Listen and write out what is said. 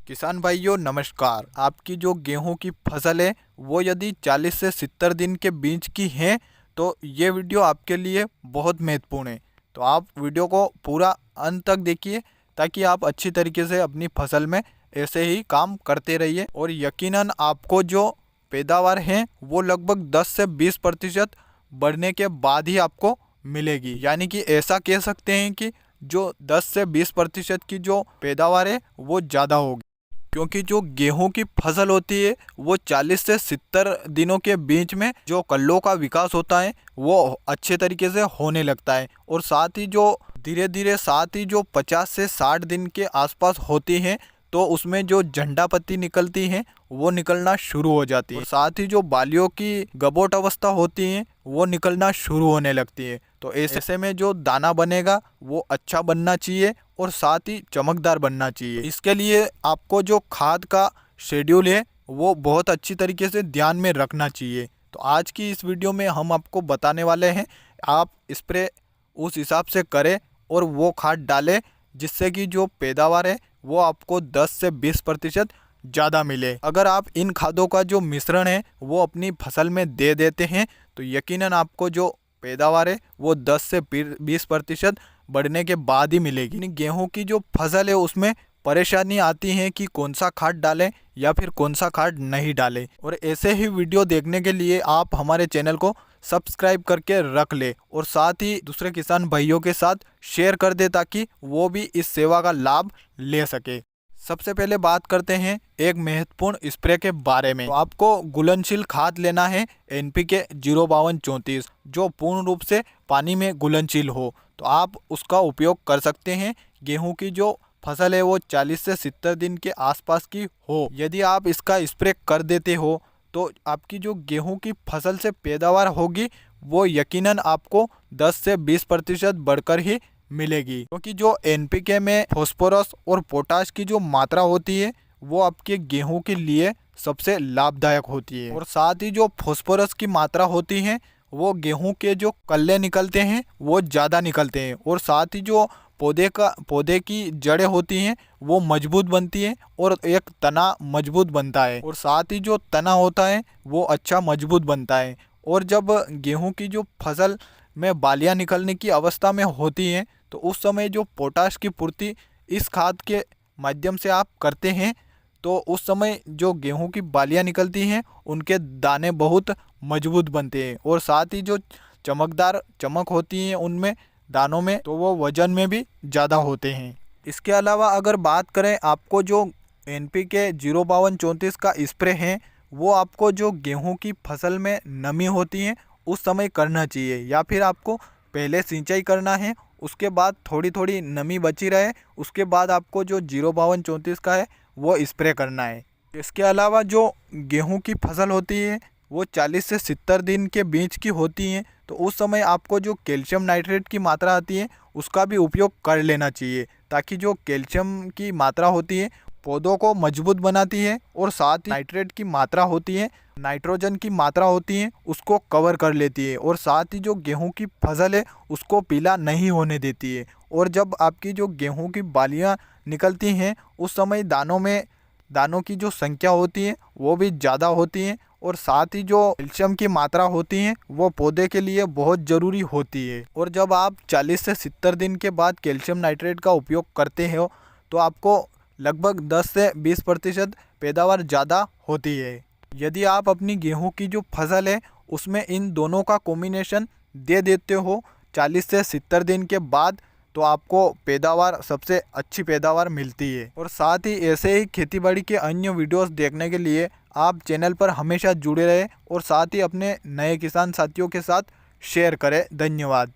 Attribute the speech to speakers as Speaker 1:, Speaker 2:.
Speaker 1: किसान भाइयों नमस्कार। आपकी जो गेहूं की फसल है वो यदि 40 से 70 दिन के बीच की है तो ये वीडियो आपके लिए बहुत महत्वपूर्ण है। तो आप वीडियो को पूरा अंत तक देखिए ताकि आप अच्छी तरीके से अपनी फसल में ऐसे ही काम करते रहिए और यकीनन आपको जो पैदावार है वो लगभग 10 से 20% बढ़ने के बाद ही आपको मिलेगी। यानी कि ऐसा कह सकते हैं कि जो 10 से 20% की जो पैदावार है वो ज़्यादा होगी, क्योंकि जो गेहूं की फसल होती है वो 40 से 70 दिनों के बीच में जो कल्लों का विकास होता है वो अच्छे तरीके से होने लगता है। और साथ ही जो धीरे धीरे साथ ही जो 50 से 60 दिन के आसपास होती है तो उसमें जो झंडा पत्ती निकलती है वो निकलना शुरू हो जाती है। और साथ ही जो बालियों की गबोट अवस्था होती है वो निकलना शुरू होने लगती है। तो ऐसे में जो दाना बनेगा वो अच्छा बनना चाहिए और साथ ही चमकदार बनना चाहिए। इसके लिए आपको जो खाद का शेड्यूल है वो बहुत अच्छी तरीके से ध्यान में रखना चाहिए। तो आज की इस वीडियो में हम आपको बताने वाले हैं आप स्प्रे उस हिसाब से करें और वो खाद डालें जिससे कि जो पैदावार है वो आपको 10 से 20% ज़्यादा मिले। अगर आप इन खादों का जो मिश्रण है वो अपनी फसल में दे देते हैं तो यकीनन आपको जो पैदावार है वो 10 से 20% बढ़ने के बाद ही मिलेगी। गेहूं की जो फसल है उसमें परेशानी आती है कि कौन सा खाद डालें या फिर कौन सा खाद नहीं डालें। और ऐसे ही वीडियो देखने के लिए आप हमारे चैनल को सब्सक्राइब करके रख ले और साथ ही दूसरे किसान भाइयों के साथ शेयर कर दे ताकि वो भी इस सेवा का लाभ ले सके। सबसे पहले बात करते हैं एक महत्वपूर्ण स्प्रे के बारे में। तो आपको घुलनशील खाद लेना है NPK 05234 जो पूर्ण रूप से पानी में घुलनशील हो। तो आप उसका उपयोग कर सकते हैं। गेहूं की जो फसल है वो 40 से 70 दिन के आसपास की हो। यदि आप इसका स्प्रे कर देते हो तो आपकी जो गेहूं की फसल से पैदावार होगी वो यकीनन आपको 10 से 20% बढ़कर ही मिलेगी, क्योंकि जो NPK में फास्फोरस और पोटाश की जो मात्रा होती है वो आपके गेहूं के लिए सबसे लाभदायक होती है। और साथ ही जो फास्फोरस की मात्रा होती है वो गेहूं के जो कल्ले निकलते हैं वो ज़्यादा निकलते हैं। और साथ ही जो पौधे की जड़ें होती हैं वो मजबूत बनती हैं और एक तना मजबूत बनता है। और साथ ही जो तना होता है वो अच्छा मजबूत बनता है। और जब गेहूं की जो फसल में बालियां निकलने की अवस्था में होती हैं तो उस समय जो पोटाश की पूर्ति इस खाद के माध्यम से आप करते हैं तो उस समय जो गेहूं की बालियां निकलती हैं उनके दाने बहुत मजबूत बनते हैं। और साथ ही जो चमकदार चमक होती है उनमें दानों में तो वो वजन में भी ज़्यादा होते हैं। इसके अलावा अगर बात करें आपको जो NPK 05234 का स्प्रे है वो आपको जो गेहूं की फसल में नमी होती है उस समय करना चाहिए, या फिर आपको पहले सिंचाई करना है उसके बाद थोड़ी थोड़ी नमी बची रहे उसके बाद आपको जो 05234 का है वो स्प्रे करना है। इसके अलावा जो गेहूं की फसल होती है वो 40 से 70 दिन के बीच की होती हैं तो उस समय आपको जो कैल्शियम नाइट्रेट की मात्रा आती है उसका भी उपयोग कर लेना चाहिए, ताकि जो कैल्शियम की मात्रा होती है पौधों को मजबूत बनाती है और साथ ही नाइट्रेट की मात्रा होती है नाइट्रोजन की मात्रा होती है उसको कवर कर लेती है और साथ ही जो गेहूं की फसल है उसको पीला नहीं होने देती है। और जब आपकी जो गेहूं की बालियां निकलती हैं उस समय दानों की जो संख्या होती है वो भी ज़्यादा होती है और साथ ही जो कैल्शियम की मात्रा होती है वो पौधे के लिए बहुत ज़रूरी होती है। और जब आप 40 से 70 दिन के बाद कैल्शियम नाइट्रेट का उपयोग करते हो तो आपको लगभग 10 से 20% पैदावार ज़्यादा होती है। यदि आप अपनी गेहूं की जो फसल है उसमें इन दोनों का कॉम्बिनेशन दे देते हो 40 से 70 दिन के बाद तो आपको पैदावार सबसे अच्छी पैदावार मिलती है। और साथ ही ऐसे ही खेतीबाड़ी के अन्य वीडियोस देखने के लिए आप चैनल पर हमेशा जुड़े रहें और साथ ही अपने नए किसान साथियों के साथ शेयर करें। धन्यवाद।